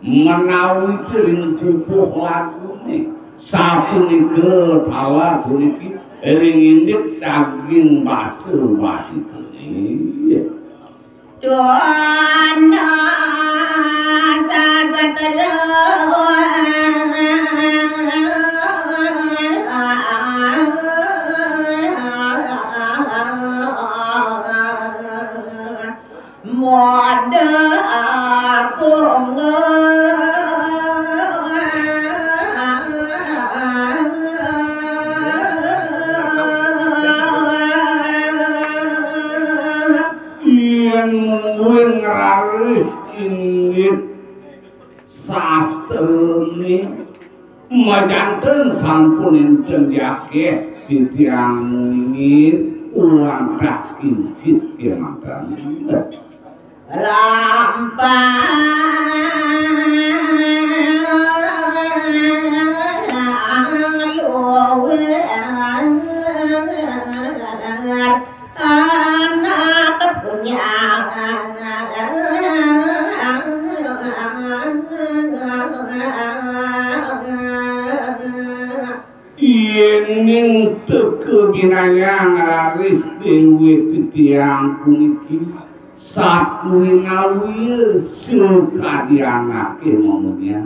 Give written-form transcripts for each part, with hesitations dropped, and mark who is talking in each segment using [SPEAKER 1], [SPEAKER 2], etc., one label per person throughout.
[SPEAKER 1] menawi kering pupuh lakune sapunika tawar puniki ring indit daging basa-basi puniki
[SPEAKER 2] Tuana sasatra moda apung
[SPEAKER 1] ngraris ingit sastrene majanten sampun enten yake titiang ingit ulang daging sit kematan
[SPEAKER 2] lampang luwe anak punya
[SPEAKER 1] kinanya ngararis dewe titiang puniki satu ngawi suka dianake momennya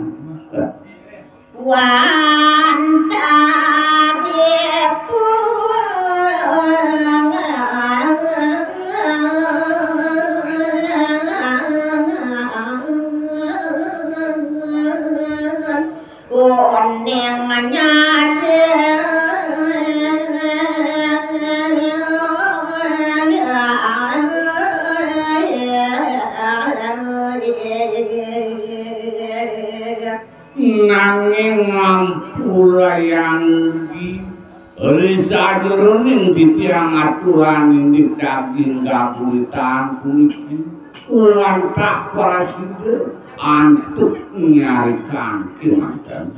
[SPEAKER 1] nanging ngampura yang di risa jeroning titiang aturan ini daging gabulitan puniki wantah parasida antuk nyarikan kemantan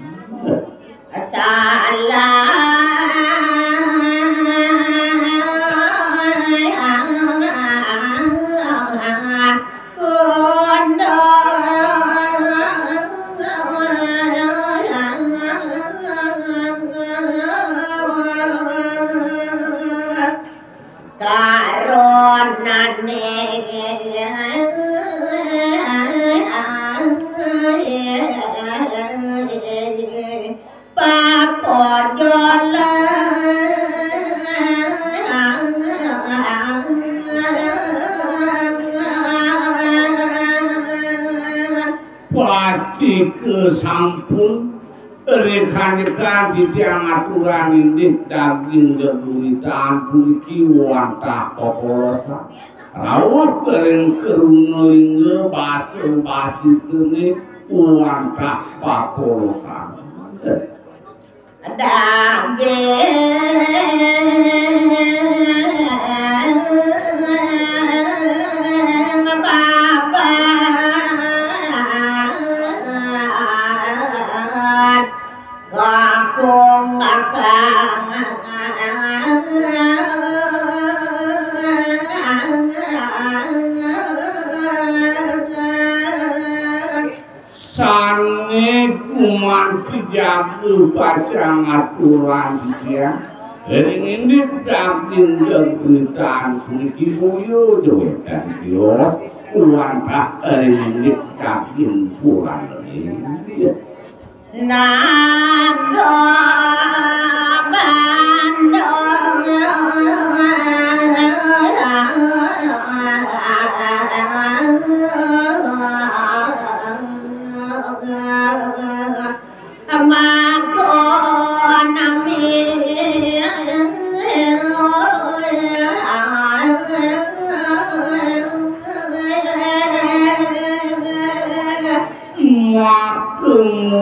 [SPEAKER 1] pasti kesampun rekan-rekan di tiang aturan ini daging geburitan puniki wantah popolosa rawuh kering kerungelinge baso basi tene wantah popolosa sane kuman dijaga pacang aturan dia ring ini daging geburitan puniki boyo jowetan dia wantah ring ini daging puran ini
[SPEAKER 2] naga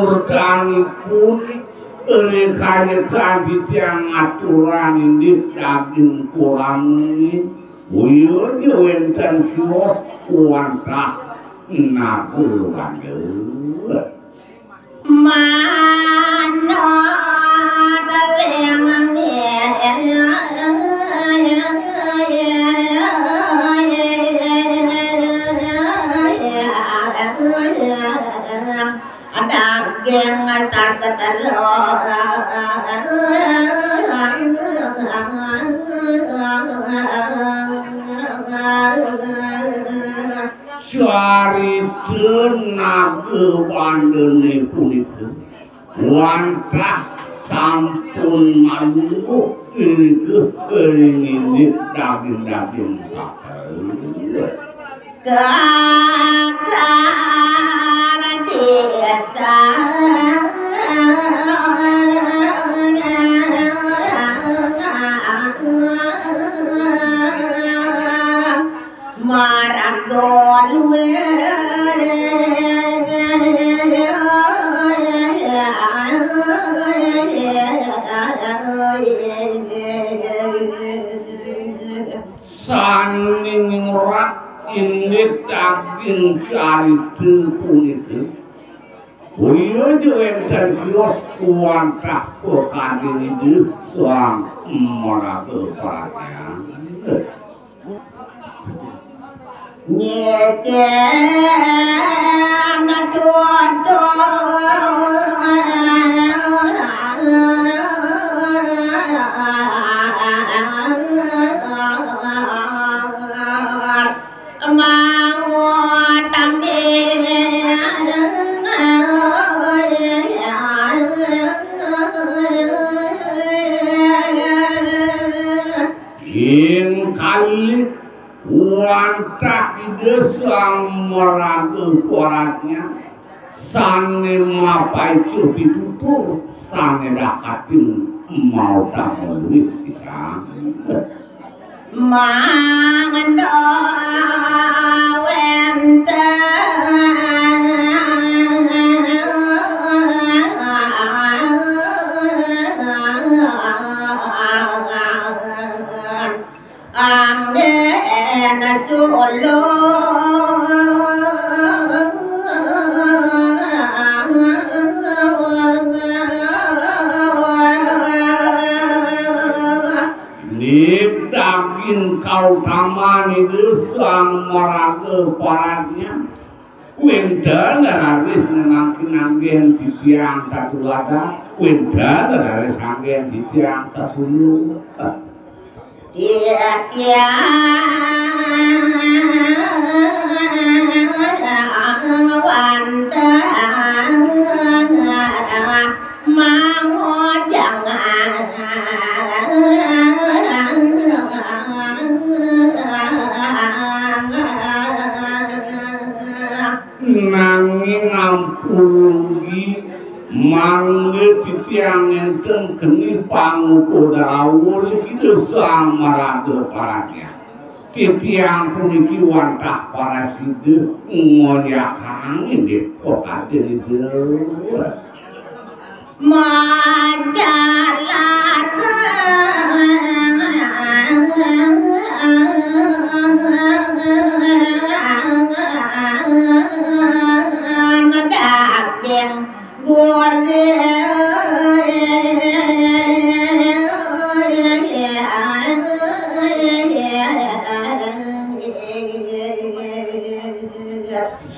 [SPEAKER 1] murdanipun rekan-rekan di tiang aturan ini daging kurang ini uyur wenten sios wantah nabulan
[SPEAKER 2] mana dalem daging sasatelo
[SPEAKER 1] Suarikeun naga bandene punika wantah sampun malungguh ini daging-daging sasatelo
[SPEAKER 2] kakak desa maragon
[SPEAKER 1] saning rat ini daging carite punika uyuh wenten sios wantah pokadin itu suang moraga paranya
[SPEAKER 2] nyeten dodo
[SPEAKER 1] sang meraga kuaratnya sane mapai cubi tutur sane dakatin mau tak duit bisa
[SPEAKER 2] mangendo wente anggen solo
[SPEAKER 1] daging kau tamani desang meraga paratnya wenda nararis nemakin anggen di tiang tatulada wenda nararis anggen di tiang tasulu
[SPEAKER 2] dia tiang wanta mango jangan
[SPEAKER 1] nanging ampulugi mangge titiang enten geni panguko darawul iki sang marada paratnya titiang puniki wantah para side ngonyakang ide kok ade itu
[SPEAKER 2] majalah daging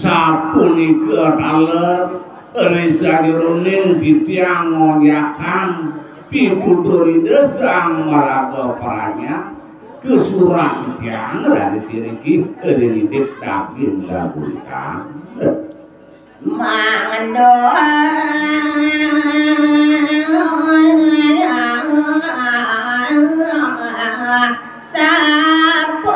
[SPEAKER 1] sapunika taler risagiruning ditiang ngongyakan pituturi desang maraga paranya kesurah ditiang dari siriki rinitip daging dabulikan
[SPEAKER 2] mangendo sapo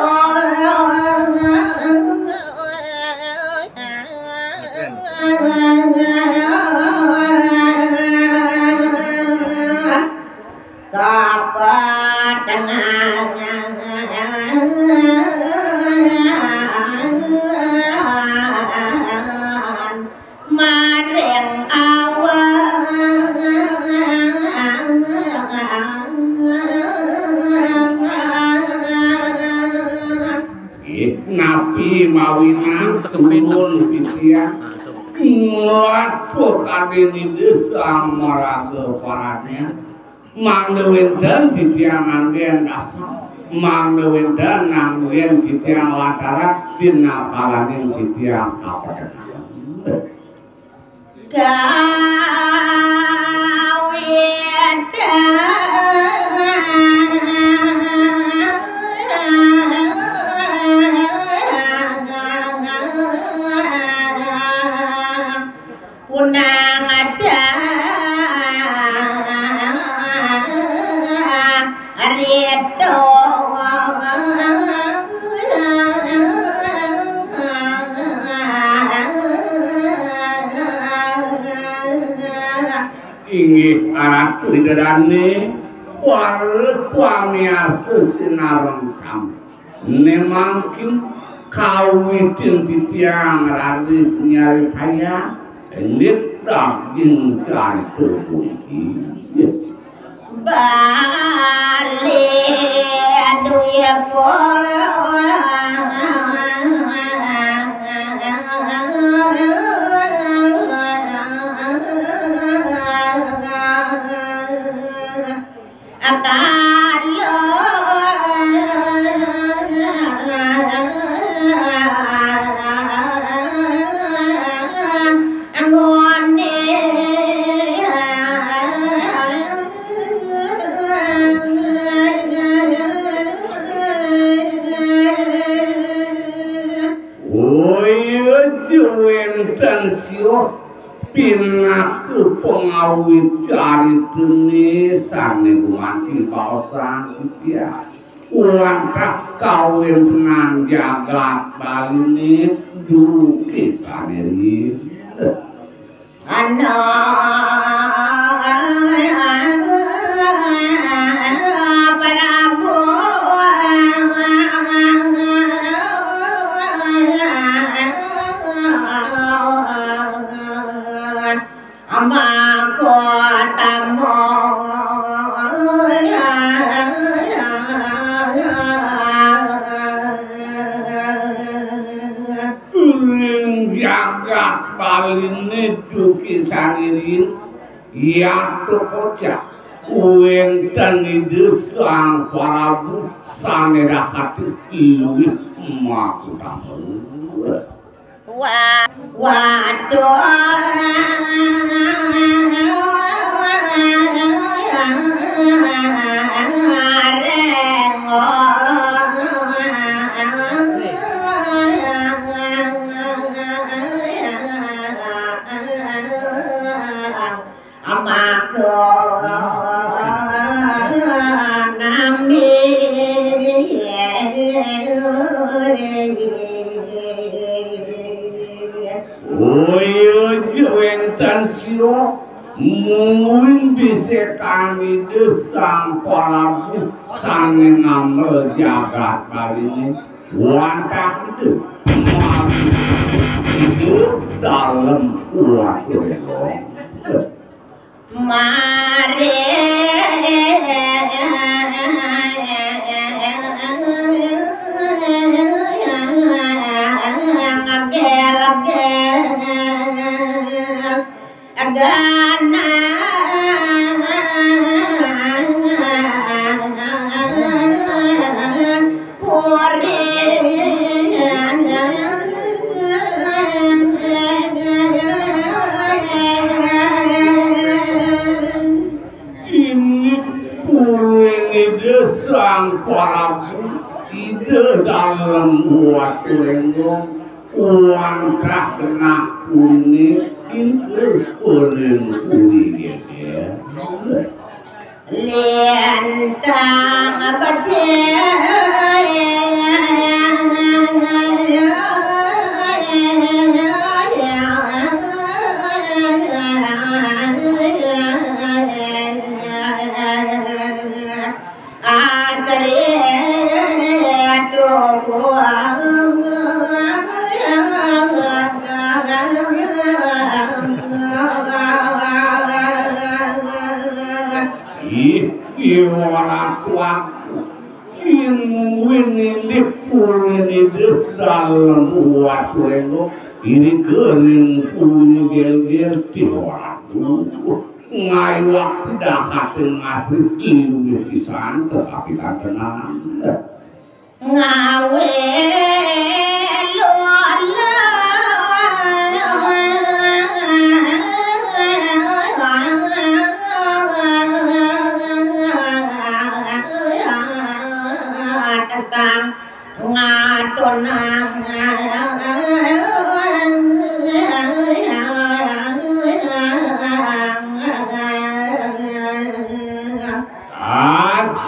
[SPEAKER 1] napi mawinang turun pisia ngelaku kadini desang maraga paratnya mangdewendan ditiang anggen dasar mangdewendan anggen ditiang latarat dinapalaning ditiang kapadan
[SPEAKER 2] punang aja Arieto
[SPEAKER 1] inggih anak widadane warep pamiarsa sinareng sam nemangkin kawitin titiang raris nyari kaya endit daging cari terpungi
[SPEAKER 2] balik aduh ya
[SPEAKER 1] sios pinaku pengawit cari teni sane gumanti kaosan itia wantah kawin tenan jagat baline duki saneri jagat baline duki sanirin yatu kocak wenten idesang parabu sanedakati iluwih makutamu
[SPEAKER 2] waduh
[SPEAKER 1] wenten siro mungkin bisa kami desang parabu sanging ngamel jagat kali ini wantah itu mabis hidup dalam waktu
[SPEAKER 2] mari
[SPEAKER 1] sang parabu ide dalam waktu lenggong wantah kena kuning itu kuning kuning ya
[SPEAKER 2] lentang
[SPEAKER 1] orang tuaku ini dalam waktu itu ini kering punya gel-gel tiwatu ngai waktu dahat ngasih ilu pisan tetapi tak tenang
[SPEAKER 2] ngawe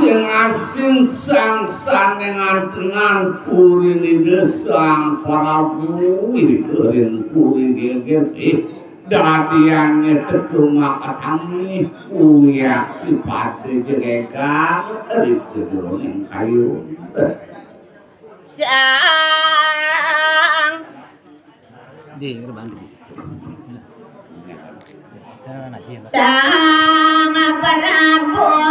[SPEAKER 1] asing-asing sang-sang dengan puri ni desang parabu ini kering puri gel-gel dadiannya terkema kasami uyak dipati jegeka dari sebelum kayu
[SPEAKER 2] sang
[SPEAKER 3] di gerbang di
[SPEAKER 2] sang parabu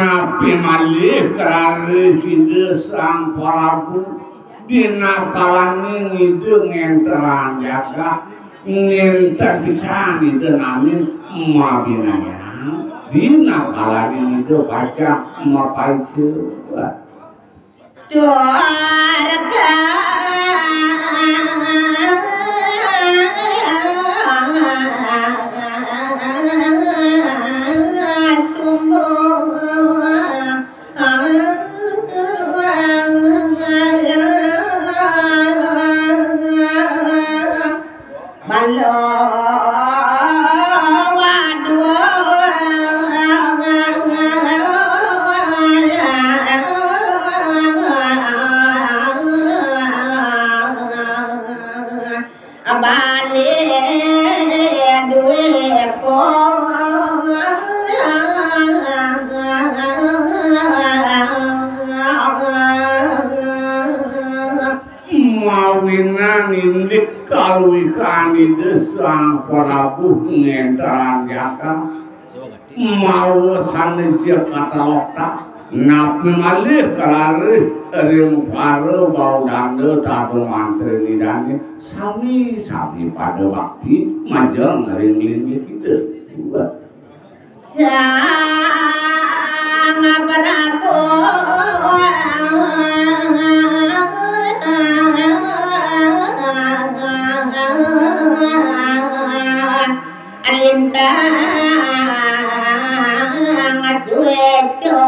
[SPEAKER 1] Nabi malih kerana sida sang parabu dina kalani ngidung enteran jaga ngenter pisan ide namin mabinanya dina kalani ngidung baca mapai cewa
[SPEAKER 2] Dorga
[SPEAKER 1] Malih kaluwikan Sang Prabu ngenteran jaka mau saneja katalokta napi malih kalaris ring pare bau dangde tadu mantri nidani sami pada waktu majeng ring-ring kita
[SPEAKER 2] Sang Prabu alintang asweco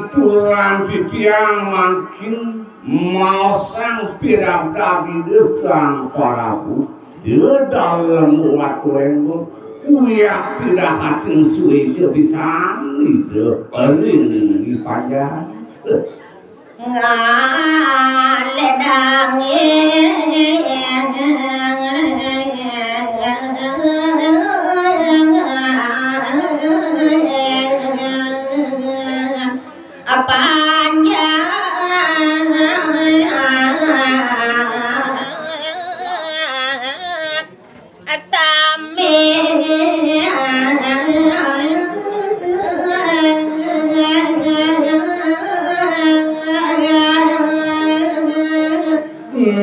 [SPEAKER 1] turan titiang makin mau sang pirang-pirang Sang Prabu dia dalam waktu lembut uyak tidak hati suwe bisa itu ini pajak
[SPEAKER 2] ngaledangi apanya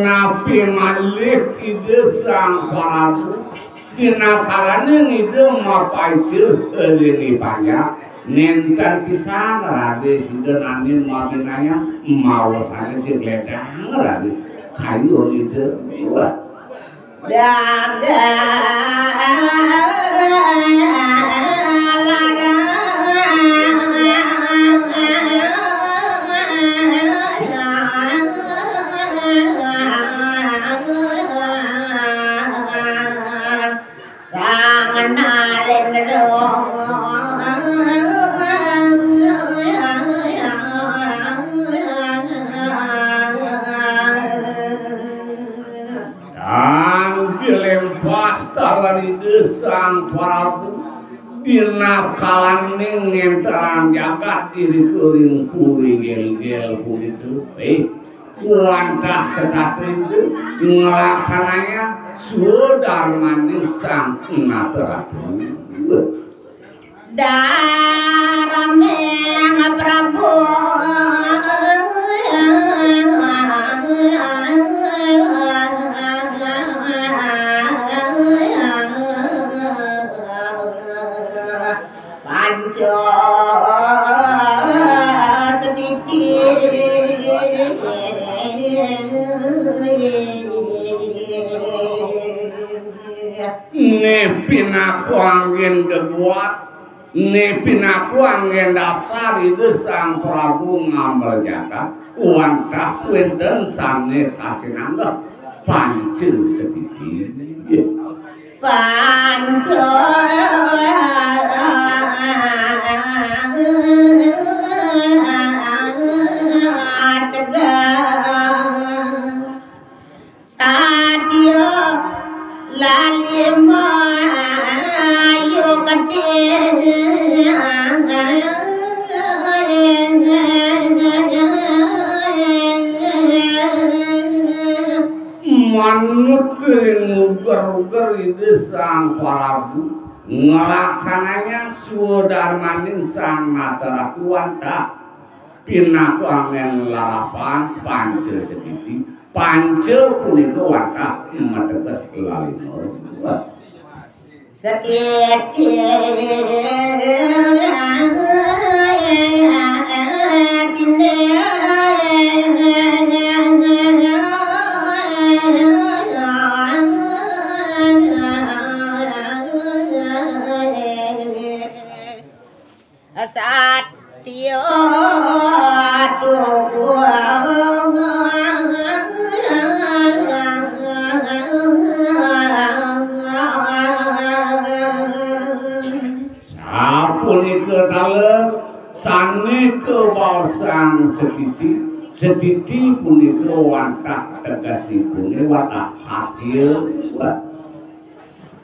[SPEAKER 1] napi malih ide Sang Prabu dina kalane ngide mapaiceun ini banyak nenten pisan rade sinten anin madinanya mawasane digledang rade kayu ide Sang Prabu dina kalane ngenteran jagat diri kuring kuring gel-gel pulitu lantah tetapi ngelaksananya sudarmani Sang Prabu
[SPEAKER 2] Darameng Prabu panco sedikit
[SPEAKER 1] nepin aku angin keguat nepin aku angin dasar itu Sang Prabu ngambil jaka wantah wenten sane kasinanggap pancil sedikit
[SPEAKER 2] panco sadio lalima ayo
[SPEAKER 1] manut uger-uger itu Sang Prabu ngelaksananya sudarmaning Sang Mataratu wantah pinaku angin larapan pancil sedikit pancil punika wantah mateges lalino
[SPEAKER 2] sedikit satyo
[SPEAKER 1] sapunika dalem sane kewasan sediti punika wantah tegasipun watah satyo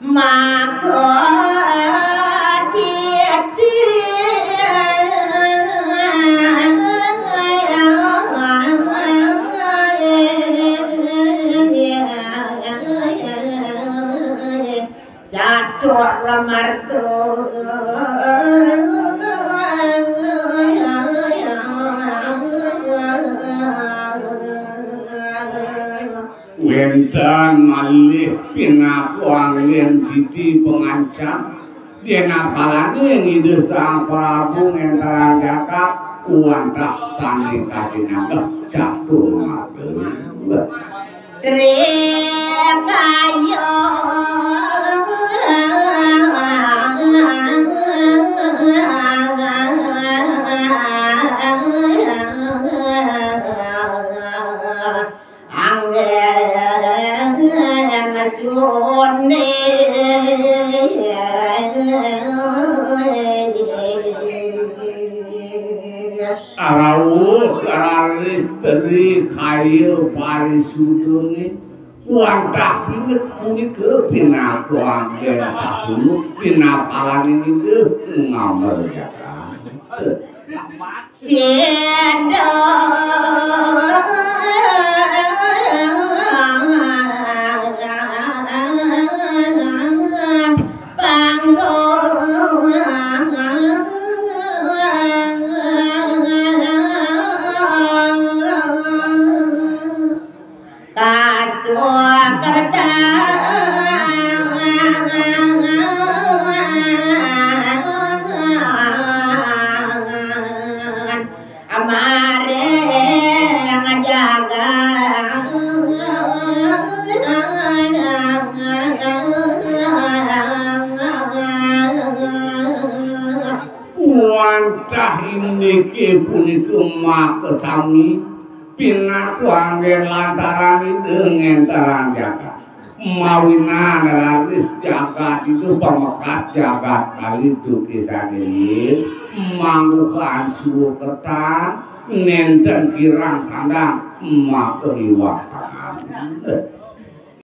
[SPEAKER 2] maka dia Catur martu
[SPEAKER 1] Wendan malih pinaku angin titi pengancam dina palane ngide Sang Prabu ngentaran jakak uantah sane kadinanggep catur martu
[SPEAKER 2] Trekayo
[SPEAKER 1] Arawuh araris teri kayu parisudunge wantah pinget punika pinaku anggen sasunu pinapalane nggih ngamer jaka
[SPEAKER 2] Siendo
[SPEAKER 1] wantah iniki punika makesami pinaku anggen lantaran ngentaran jagat mawinan raris jagat itu pemekas jagat kali dukisanir manggukan Sukertan nenten kirang sandang makeliwatan